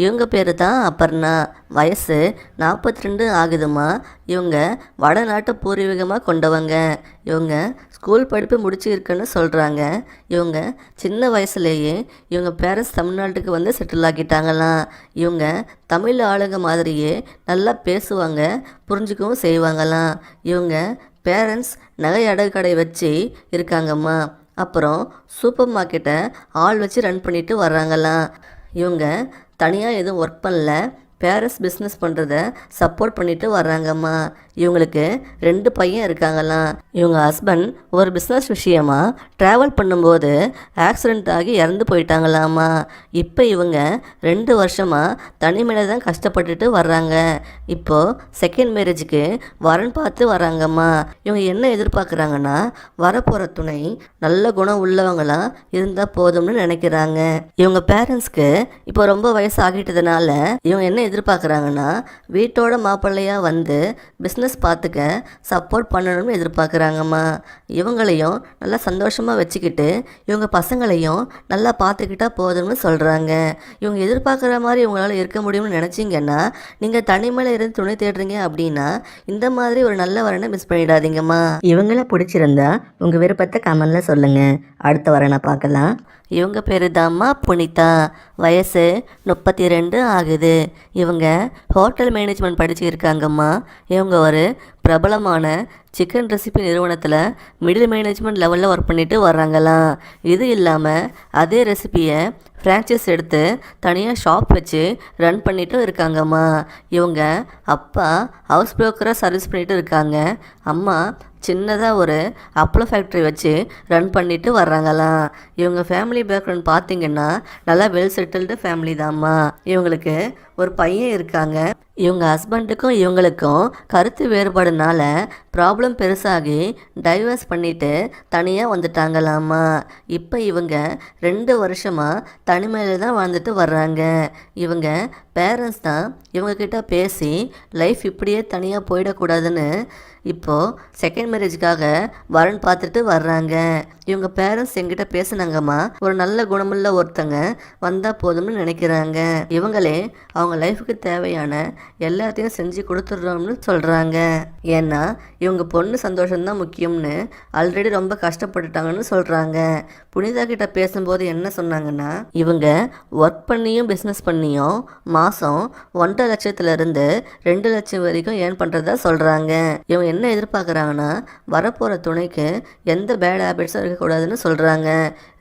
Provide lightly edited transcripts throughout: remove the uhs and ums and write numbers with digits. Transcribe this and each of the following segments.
இவங்க பேர் தான் அபர்ணா. வயசு 42 ஆகுதுமா. இவங்க வடநாட்டை பூர்வீகமாக கொண்டவங்க. இவங்க ஸ்கூல் படிப்பு முடிச்சிருக்குன்னு சொல்கிறாங்க. இவங்க சின்ன வயசுலேயே இவங்க பேரண்ட்ஸ் தமிழ்நாட்டுக்கு வந்து செட்டில் ஆக்கிட்டாங்களாம். இவங்க தமிழ் ஆளுங்க மாதிரியே நல்லா பேசுவாங்க, புரிஞ்சுக்கவும் செய்வாங்களாம். இவங்க பேரண்ட்ஸ் நகை அடகு கடை வச்சு இருக்காங்கம்மா. அப்புறம் சூப்பர் மார்க்கெட்டை ஆள் வச்சு ரன் பண்ணிட்டு வர்றாங்களாம். இவங்க தனியாக எதுவும் ஒர்க் பண்ணல, பேரண்ட்ஸ் பிஸ்னஸ் பண்ணுறத சப்போர்ட் பண்ணிட்டு வர்றாங்கம்மா. இவங்களுக்கு 2 பையன் இருக்காங்களாம். இவங்க ஹஸ்பண்ட் ஒரு பிஸ்னஸ் விஷயமா ட்ராவல் பண்ணும்போது ஆக்சிடெண்ட் ஆகி இறந்து போயிட்டாங்களாம்மா. இப்போ இவங்க 2 வருஷமாக தனிமையில் தான் கஷ்டப்பட்டுட்டு வர்றாங்க. இப்போது செகண்ட் மேரேஜுக்கு வரன் பார்த்து வராங்கம்மா. இவங்க என்ன எதிர்பார்க்குறாங்கன்னா, வரப்போகிற துணை நல்ல குணம் உள்ளவங்களாம் இருந்தால் போதும்னு நினைக்கிறாங்க. இவங்க பேரண்ட்ஸ்க்கு இப்போ ரொம்ப வயசு ஆகிட்டதுனால இவங்க என்ன எதிர்பார்க்குறாங்கன்னா, வீட்டோட மாப்பிள்ளையாக வந்து பிஸ்னஸ் பார்த்துக்க சப்போர்ட் பண்ணணும்னு எதிர்பார்க்குறாங்கம்மா. இவங்களையும் நல்லா சந்தோஷமாக வச்சுக்கிட்டு இவங்க பசங்களையும் நல்லா பார்த்துக்கிட்டா போதும்னு சொல்கிறாங்க. இவங்க எதிர்பார்க்குற மாதிரி இவங்களால இருக்க முடியும்னு நினச்சிங்கன்னா, நீங்கள் தனிமையில் இருந்து துணை தேடுறீங்க அப்படின்னா இந்த மாதிரி ஒரு நல்ல வரனை மிஸ் பண்ணிடாதீங்கம்மா. இவங்கள பிடிச்சிருந்தா உங்கள் விருப்பத்தை கமெண்டில் சொல்லுங்கள். அடுத்த வரனை பார்க்கலாம். இவங்க பேர் தாம்மா புனிதா. வயசு 32 ஆகுது. இவங்க ஹோட்டல் மேனேஜ்மெண்ட் படிச்சுருக்காங்கம்மா. இவங்க ஒரு பிரபலமான சிக்கன் ரெசிபி நிறுவனத்தில் மிடில் மேனேஜ்மெண்ட் லெவலில் ஒர்க் பண்ணிட்டு வர்றாங்களாம். இது இல்லாமல் அதே ரெசிபியை ஃப்ரான்ச்சைஸ் எடுத்து தனியாக ஷாப் வச்சு ரன் பண்ணிட்டும் இருக்காங்கம்மா. இவங்க அப்பா ஹவுஸ் புரோக்கராக சர்வீஸ் பண்ணிட்டு இருக்காங்க. அம்மா சின்னதாக ஒரு அப்பளோ ஃபேக்ட்ரி வச்சு ரன் பண்ணிட்டு வர்றாங்களாம். இவங்க ஃபேமிலி பேக்ரவுண்ட் பார்த்திங்கன்னா நல்லா வெல் செட்டில்டு ஃபேமிலி தாம்மா. இவங்களுக்கு ஒரு பையன் இருக்காங்க. இவங்க ஹஸ்பண்டுக்கும் இவங்களுக்கும் கருத்து வேறுபாடுனால ப்ராப்ளம் பெருசாகி டைவர்ஸ் பண்ணிவிட்டு தனியாக வந்துட்டாங்களாம்மா. இப்போ இவங்க 2 வருஷமாக தனிமையில் தான் வாழ்ந்துட்டு வர்றாங்க. இவங்க பேரண்ட்ஸ் தான் இவங்கக்கிட்ட பேசி லைஃப் இப்படியே தனியாக போயிடக்கூடாதுன்னு இப்போது செகண்ட் மேரேஜுக்காக வரன் பார்த்துட்டு வர்றாங்க. இவங்க பேரண்ட்ஸ் என்கிட்ட பேசுனாங்கம்மா, ஒரு நல்ல குணமுள்ள ஒருத்தங்க வந்தால் போதும்னு நினைக்கிறாங்க. இவங்களே அவங்க லைஃபுக்கு தேவையான எல்லாத்தையும் செஞ்சு கொடுத்துட்றோம்னு சொல்கிறாங்க. ஏன்னா இவங்க பொண்ணு சந்தோஷம்தான் முக்கியம்னு ஆல்ரெடி ரொம்ப கஷ்டப்பட்டுட்டாங்கன்னு சொல்கிறாங்க. புனிதா கிட்ட பேசும்போது என்ன சொன்னாங்கன்னா, இவங்க ஒர்க் பண்ணியும் பிஸ்னஸ் பண்ணியும் மாதம் 1.5 லட்சத்துலேருந்து 2 லட்சம் வரைக்கும் ஏர்ன் பண்ணுறதா சொல்கிறாங்க. இவங்க என்ன எதிர்பார்க்குறாங்கன்னா, வரப்போகிற துணைக்கு எந்த பேட் ஹேபிட்ஸும் இருக்கக்கூடாதுன்னு சொல்கிறாங்க.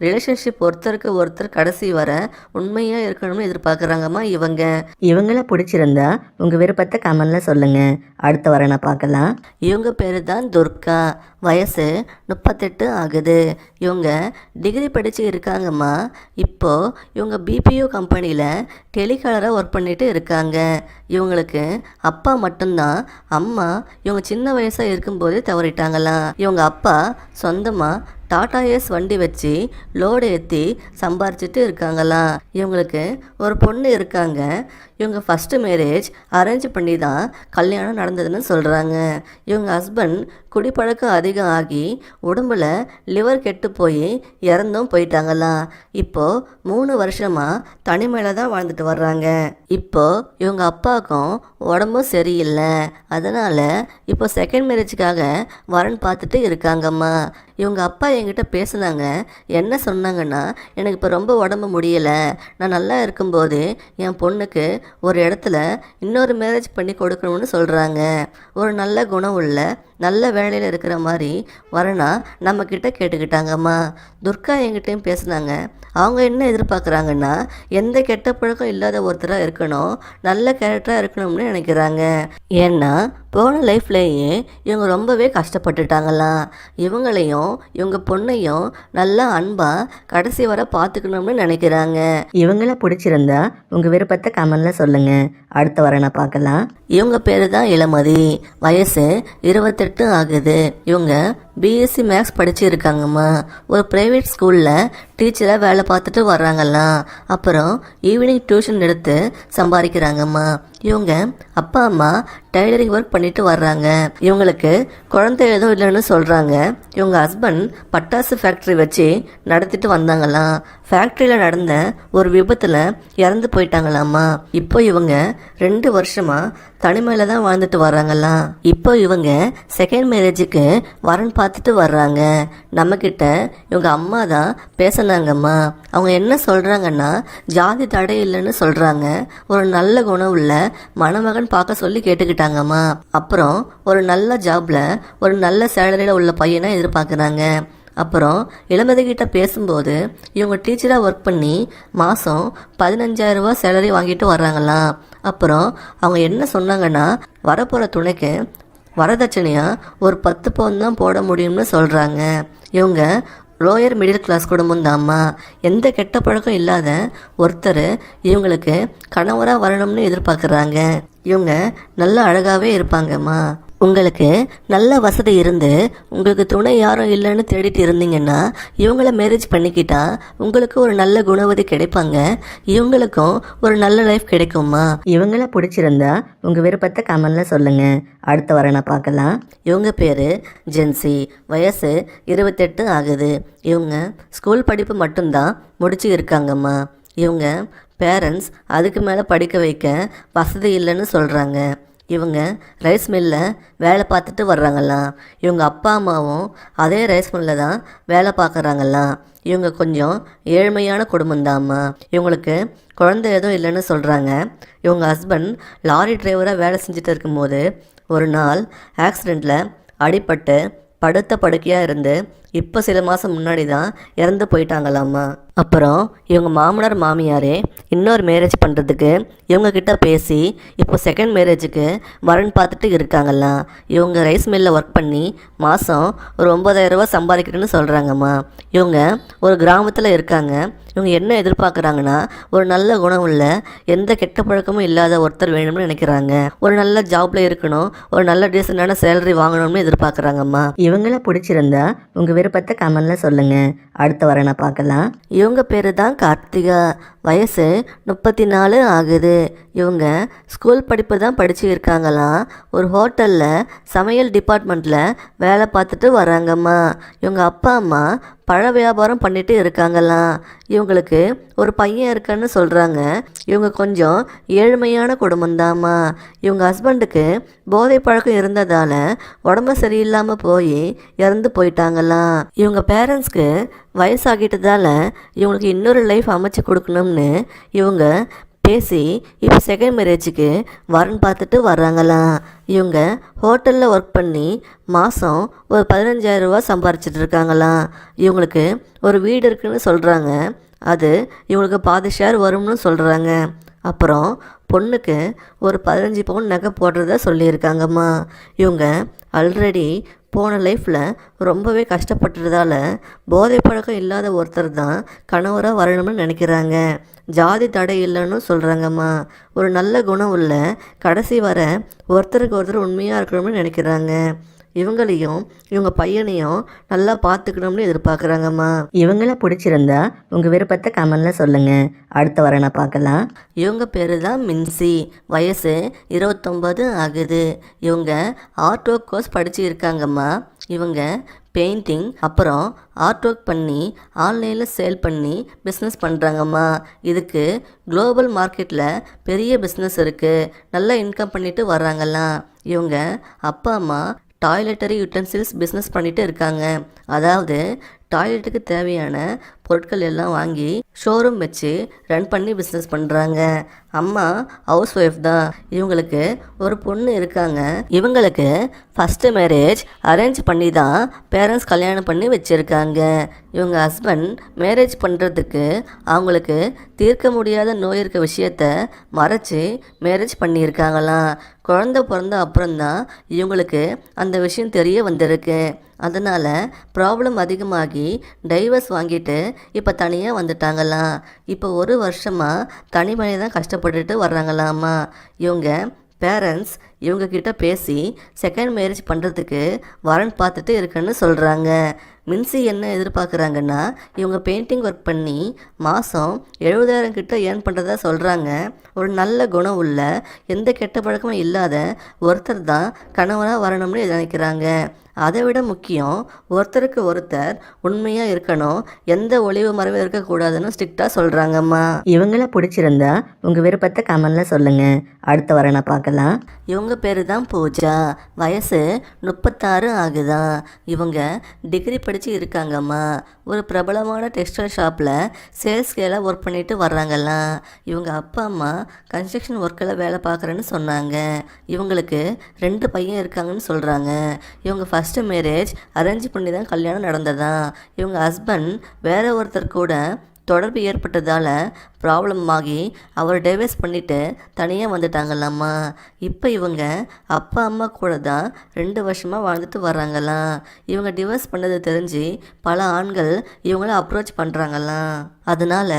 ரிலேஷன்ஷிப் ஒருத்தருக்கு ஒருத்தர் கடைசி வர உண்மையாக இருக்கணும்னு எதிர்பார்க்குறாங்கம்மா இவங்க. இவங்கள பிடிச்சிருந்தா உங்கள் விருப்பத்தை கமெண்டில் சொல்லுங்கள். அடுத்த வரனை பார்க்கலாம். இவங்க பேர் தான் துர்கா. வயசு 38 ஆகுது. இவங்க டிகிரி படித்து இருக்காங்கம்மா. இப்போது இவங்க பிபிஓ கம்பெனியில் டெலிகாலராக ஒர்க் பண்ணிட்டு இருக்காங்க. இவங்களுக்கு அப்பா மட்டும்தான். அம்மா இவங்க சின்ன வயசாக இருக்கும்போதே தவறிட்டாங்களாம். இவங்க அப்பா சொந்தமாக டாடா ஏஸ் வண்டி வச்சு லோடு ஏற்றி சம்பாரிச்சிட்டு இருக்காங்களாம். இவங்களுக்கு ஒரு பொண்ணு இருக்காங்க. இவங்க ஃபஸ்ட்டு மேரேஜ் அரேஞ்ச் பண்ணி தான் கல்யாணம் நடந்ததுன்னு சொல்கிறாங்க. இவங்க ஹஸ்பண்ட் குடிப்பழக்கம் அதிகம் ஆகி உடம்புல லிவர் கெட்டு போய் இறந்தும் போயிட்டாங்களாம். இப்போது 3 வருஷமாக தனிமையில் தான் வாழ்ந்துட்டு வர்றாங்க. இப்போது இவங்க அப்பாவுக்கும் உடம்பும் சரியில்லை. அதனால் இப்போ செகண்ட் மேரேஜுக்காக வரன் பார்த்துட்டு இருக்காங்கம்மா. இவங்க அப்பா என்கிட்ட பேசுனாங்க. என்ன சொன்னாங்கன்னா, எனக்கு இப்போ ரொம்ப உடம்பு முடியலை, நான் நல்லா இருக்கும்போது என் பொண்ணுக்கு ஒரு இடத்துல இன்னொரு மேரேஜ் பண்ணி கொடுக்கணும்னு சொல்கிறாங்க. ஒரு நல்ல குணம் உள்ள நல்ல வேலையில் இருக்கிற மாதிரி வரனா நம்மக்கிட்ட கேட்டுக்கிட்டாங்கம்மா. துர்கா என்கிட்டையும் பேசுனாங்க. அவங்க என்ன எதிர்பார்க்குறாங்கன்னா, எந்த கெட்ட பழக்கம் இல்லாத ஒருத்தராக இருக்கணும், நல்ல கேரக்டராக இருக்கணும்னு நினைக்கிறாங்க. ஏன்னா போன லைஃப்லேயே இவங்க ரொம்பவே கஷ்டப்பட்டுட்டாங்களாம். இவங்களையும் இவங்க பொண்ணையும் நல்லா அன்பாக கடைசி வர பார்த்துக்கணும்னு நினைக்கிறாங்க. இவங்கள பிடிச்சிருந்தா உங்கள் விருப்பத்தை கமெண்டில் சொல்லுங்கள். அடுத்த வரனை பார்க்கலாம். இவங்க பேர் தான் இளமதி. வயசு 28 28 ஆகுது. இவங்க பிஎஸ்சி மேக்ஸ் படிச்சு இருக்காங்கம்மா. ஒரு ப்ரைவேட் ஸ்கூலில் டீச்சராக வேலை பார்த்துட்டு வர்றாங்களாம். அப்புறம் ஈவினிங் டியூஷன் எடுத்து சம்பாதிக்கிறாங்கம்மா. இவங்க அப்பா அம்மா டைலரிங் ஒர்க் பண்ணிட்டு வர்றாங்க. இவங்களுக்கு குழந்தை எதுவும் இல்லைன்னு சொல்கிறாங்க. இவங்க ஹஸ்பண்ட் பட்டாசு ஃபேக்ட்ரி வச்சு நடத்திட்டு வந்தாங்களாம். ஃபேக்ட்ரியில் நடந்த ஒரு விபத்தில் இறந்து போயிட்டாங்களாம்மா. இப்போ இவங்க 2 வருஷமாக தனிமையில் தான் வாழ்ந்துட்டு வர்றாங்களாம். இப்போ இவங்க செகண்ட் மேரேஜுக்கு வரன் பார்த்துட்டு வர்றாங்க. நம்மக்கிட்ட இவங்க அம்மா தான் பேசினாங்கம்மா. அவங்க என்ன சொல்கிறாங்கன்னா, ஜாதி தடை இல்லைன்னு சொல்கிறாங்க. ஒரு நல்ல குணம் உள்ள மணமகன் பார்க்க சொல்லி கேட்டுக்கிட்டாங்கம்மா. அப்புறம் ஒரு நல்ல ஜாப்ல ஒரு நல்ல சேலரியில் உள்ள பையனை எதிர்பார்க்குறாங்க. அப்புறம் இளமதிக்கிட்ட பேசும்போது இவங்க டீச்சராக ஒர்க் பண்ணி மாதம் 15,000 ரூபா சேலரி வாங்கிட்டு வர்றாங்களாம். அப்புறம் அவங்க என்ன சொன்னாங்கன்னா, வரப்போகிற துணைக்கு வரதட்சணையாக ஒரு 10 பவுன் தான் போட முடியும்னு சொல்கிறாங்க. இவங்க லோயர் மிடில் கிளாஸ் குடும்பம் தாம்மா. எந்த கெட்ட பழக்கம் இல்லாத ஒருத்தர் இவங்களுக்கு கணவராக வரணும்னு எதிர்பார்க்குறாங்க. இவங்க நல்ல அழகாகவே இருப்பாங்கம்மா. உங்களுக்கு நல்ல வசதி இருந்து உங்களுக்கு துணை யாரும் இல்லைன்னு தேடிட்டு இருந்தீங்கன்னா இவங்கள மேரேஜ் பண்ணிக்கிட்டா உங்களுக்கு ஒரு நல்ல குணவதி கிடைப்பாங்க. இவங்களுக்கும் ஒரு நல்ல லைஃப் கிடைக்குமா. இவங்கள பிடிச்சிருந்தா உங்கள் விருப்பத்தை கமெண்ட்ல சொல்லுங்கள். அடுத்த வரனை பார்க்கலாம். இவங்க பேர் ஜென்சி. வயசு 28 ஆகுது. இவங்க ஸ்கூல் படிப்பு மட்டும்தான் முடிச்சு இருக்காங்கம்மா. இவங்க பேரண்ட்ஸ் அதுக்கு மேலே படிக்க வைக்க வசதி இல்லைன்னு சொல்கிறாங்க. இவங்க ரைஸ் மில்லில் வேலை பார்த்துட்டு வர்றாங்களாம். இவங்க அப்பா அம்மாவும் அதே ரைஸ் மில்லில் தான் வேலை பார்க்குறாங்களாம். இவங்க கொஞ்சம் ஏழ்மையான குடும்பம்தாம்மா. இவங்களுக்கு குழந்தை எதுவும் இல்லைன்னு சொல்கிறாங்க. இவங்க ஹஸ்பண்ட் லாரி டிரைவராக வேலை செஞ்சுட்டு இருக்கும்போது ஒரு நாள் ஆக்சிடெண்ட்டில் அடிபட்டு படுத்த படுக்கையாக இருந்து இப்போ சில மாதம் முன்னாடி தான் இறந்து போயிட்டாங்களாம்மா. அப்புறம் இவங்க மாமனார் மாமியாரே இன்னொரு மேரேஜ் பண்ணுறதுக்கு இவங்கக்கிட்ட பேசி இப்போ செகண்ட் மேரேஜுக்கு வரன் பார்த்துட்டு இருக்காங்களாம். இவங்க ரைஸ் மில்லில் ஒர்க் பண்ணி மாதம் ஒரு 9,000 ரூபா சம்பாதிக்கிறேன்னு சொல்கிறாங்கம்மா. இவங்க ஒரு கிராமத்தில் இருக்காங்க. இவங்க என்ன எதிர்பார்க்குறாங்கன்னா, ஒரு நல்ல குணம் உள்ள எந்த கெட்ட பழக்கமும் இல்லாத ஒருத்தர் வேணும்னு நினைக்கிறாங்க. ஒரு நல்ல ஜாப்பில் இருக்கணும், ஒரு நல்ல டீசெண்டான சேலரி வாங்கணும்னு எதிர்பார்க்குறாங்கம்மா. இவங்கள பிடிச்சிருந்தா உங்கள் விருப்பத்தை கமெண்ட்ல சொல்லுங்கள். அடுத்த வரனை பார்க்கலாம். இவங்க பேர் தான் கார்த்திகா. வயசு 34 ஆகுது. இவங்க ஸ்கூல் படிப்பு தான் படித்து இருக்காங்களாம். ஒரு ஹோட்டலில் சமையல் டிபார்ட்மெண்ட்டில் வேலை பார்த்துட்டு வராங்கம்மா. இவங்க அப்பா அம்மா பழ வியாபாரம் பண்ணிட்டு இருக்காங்களாம். இவங்களுக்கு ஒரு பையன் இருக்கான்னு சொல்கிறாங்க. இவங்க கொஞ்சம் ஏழ்மையான குடும்பம்தாம்மா. இவங்க ஹஸ்பண்டுக்கு போதை பழக்கம் இருந்ததால் உடம்பு சரியில்லாமல் போய் இறந்து போயிட்டாங்களாம். இவங்க பேரண்ட்ஸ்க்கு வயசாகிட்டதால இவங்களுக்கு இன்னொரு லைஃப் அமைச்சு கொடுக்கணும்னு இவங்க பேசி இப்போ செகண்ட் மேரேஜுக்கு வரன் பார்த்துட்டு வர்றாங்களாம். இவங்க ஹோட்டலில் ஒர்க் பண்ணி மாதம் ஒரு 15,000 ரூபா சம்பாரிச்சிட்டு இருக்காங்களாம். இவங்களுக்கு ஒரு வீடு இருக்குன்னு சொல்கிறாங்க. அது இவங்களுக்கு பாதி ஷேர் வரும்னு சொல்கிறாங்க. அப்புறம் பொண்ணுக்கு ஒரு 15 பவுன் நகை போடுறதா சொல்லியிருக்காங்கம்மா. இவங்க ஆல்ரெடி போன லைஃப்பில் ரொம்பவே கஷ்டப்பட்டதால் போதை பழக்கம் இல்லாத ஒருத்தர் தான் கணவராக வரணும்னு நினைக்கிறாங்க. ஜாதி தடை இல்லைன்னு சொல்கிறாங்கம்மா. ஒரு நல்ல குணம் உள்ள கடைசி வர ஒருத்தருக்கு ஒருத்தர் உண்மையாக இருக்கணும்னு நினைக்கிறாங்க. இவங்களையும் இவங்க பையனையும் நல்லா பார்த்துக்கணும்னு எதிர்பார்க்குறாங்கம்மா. இவங்கள பிடிச்சிருந்தா உங்கள் விருப்பத்தை கமெண்ட்ல சொல்லுங்கள். அடுத்த வரனை பார்க்கலாம். இவங்க பேர் தான் மின்சி. வயசு 29 ஆகுது. இவங்க ஆர்ட் ஒர்க் கோர்ஸ் படித்து இருக்காங்கம்மா. இவங்க பெயிண்டிங் அப்புறம் ஆர்ட் ஒர்க் பண்ணி ஆன்லைனில் சேல் பண்ணி பிஸ்னஸ் பண்ணுறாங்கம்மா. இதுக்கு குளோபல் மார்க்கெட்டில் பெரிய பிஸ்னஸ் இருக்குது. நல்லா இன்கம் பண்ணிட்டு வர்றாங்களாம். இவங்க அப்பா அம்மா டாய்லெட்டரி யூட்டன்சில்ஸ் பிஸ்னஸ் பண்ணிட்டு இருக்காங்க. அதாவது டாய்லெட்டுக்கு தேவையான பொருட்கள் எல்லாம் வாங்கி ஷோரூம் வச்சு ரன் பண்ணி பிஸ்னஸ் பண்ணுறாங்க. அம்மா ஹவுஸ் ஒய்ஃப் தான். இவங்களுக்கு ஒரு பொண்ணு இருக்காங்க. இவங்களுக்கு ஃபஸ்ட்டு மேரேஜ் அரேஞ்ச் பண்ணி தான் பேரண்ட்ஸ் கல்யாணம் பண்ணி வச்சுருக்காங்க. இவங்க ஹஸ்பண்ட் மேரேஜ் பண்ணுறதுக்கு அவங்களுக்கு தீர்க்க முடியாத நோய் இருக்க விஷயத்த மறைச்சி மேரேஜ் பண்ணியிருக்காங்களாம். குழந்தை பிறந்த அப்புறம்தான் இவங்களுக்கு அந்த விஷயம் தெரிய வந்திருக்கு. அதனால் ப்ராப்ளம் அதிகமாகி டைவர்ஸ் வாங்கிட்டு இப்போ தனியாக வந்துட்டாங்களாம். இப்போ 1 வருஷமாக தனிமையை தான் கஷ்டப்பட்டுட்டு வர்றாங்களாம்மா. இவங்க பேரண்ட்ஸ் இவங்க கிட்ட பேசி செகண்ட் மேரேஜ் பண்ணுறதுக்கு வரன் பார்த்துட்டு இருக்குன்னு சொல்கிறாங்க. மின்சி என்ன எதிர்பார்க்குறாங்கன்னா, இவங்க பெயிண்டிங் ஒர்க் பண்ணி மாதம் 70,000 கிட்ட ஏர்ன் பண்ணுறதா சொல்கிறாங்க. ஒரு நல்ல குணம் உள்ள, எந்த கெட்ட பழக்கமும் இல்லாத ஒருத்தர் தான் கணவனாக வரணும்னு நினைக்கிறாங்க. அதை விட முக்கியம், ஒருத்தருக்கு ஒருத்தர் உண்மையாக இருக்கணும், எந்த ஒளிவு மறைவும் இருக்கக்கூடாதுன்னு ஸ்ட்ரிக்டாக சொல்கிறாங்கம்மா. இவங்கள பிடிச்சிருந்தா உங்கள் விருப்பத்தை கமெண்டில் சொல்லுங்கள். அடுத்த வரனை பார்க்கலாம். இவங்க பேர் தான் பூஜா. வயசு 36 ஆகுதான். இவங்க டிகிரி படித்து இருக்காங்கம்மா. ஒரு பிரபலமான டெக்ஸ்டைல் ஷாப்பில் சேல்ஸ் கேலாக ஒர்க் பண்ணிட்டு வர்றாங்கலாம். இவங்க அப்பா அம்மா கன்ஸ்ட்ரக்ஷன் ஒர்க்கில் வேலை பார்க்குறேன்னு சொன்னாங்க. இவங்களுக்கு 2 பையன் இருக்காங்கன்னு சொல்கிறாங்க. இவங்க ஃபஸ்ட்டு மேரேஜ் அரேஞ்ச் பண்ணி தான் கல்யாணம் நடந்ததான். இவங்க ஹஸ்பண்ட் வேற ஒருத்தர் கூட தொடர்பு ஏற்பட்டதால் ப்ராப்ளம் ஆகி அவர் டைவர்ஸ் பண்ணிவிட்டு தனியாக வந்துட்டாங்களாம்மா. இப்போ இவங்க அப்பா அம்மா கூட தான் 2 வருஷமாக வாழ்ந்துட்டு வர்றாங்களாம். இவங்க டிவோர்ஸ் பண்ணது தெரிஞ்சு பல ஆண்கள் இவங்கள அப்ரோச் பண்ணுறாங்களாம். அதனால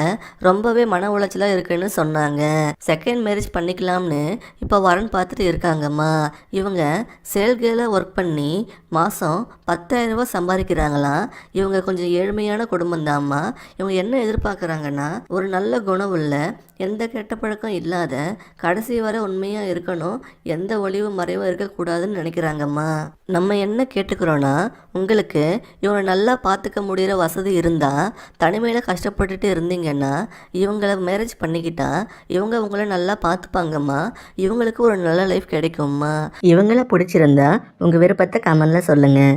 ரொம்பவே மன உளைச்சலாக இருக்குன்னு சொன்னாங்க. செகண்ட் மேரேஜ் பண்ணிக்கலாம்னு இப்போ வரன் பார்த்துட்டு இருக்காங்கம்மா. இவங்க சேல்கேல ஒர்க் பண்ணி மாதம் 10,000 ரூபா சம்பாதிக்கிறாங்களாம். இவங்க கொஞ்சம் ஏழ்மையான குடும்பம் தான்மா. இவங்க என்ன எதிர்பார்க்குறாங்கன்னா, ஒரு நல்ல குணம் உள்ள, எந்த கெட்ட பழக்கம் இல்லாத, கடைசி வரை உண்மையாக இருக்கணும், எந்த ஒளிவு மறைவும் இருக்கக்கூடாதுன்னு நினைக்கிறாங்கம்மா. நம்ம என்ன கேட்டுக்கிறோன்னா, உங்களுக்கு இவங்களை நல்லா பார்த்துக்க முடிகிற வசதி இருந்தால், தனிமையில் கஷ்டப்பட்டுட்டு இருந்தீங்கன்னா இவங்கள மேரேஜ் பண்ணிக்கிட்டா இவங்க உங்களை நல்லா பார்த்துப்பாங்கம்மா. இவங்களுக்கு ஒரு நல்ல லைஃப் கிடைக்கும்மா. இவங்கள பிடிச்சிருந்தா உங்கள் விருப்பத்தை கமெண்டில் சொல்லுங்கள்.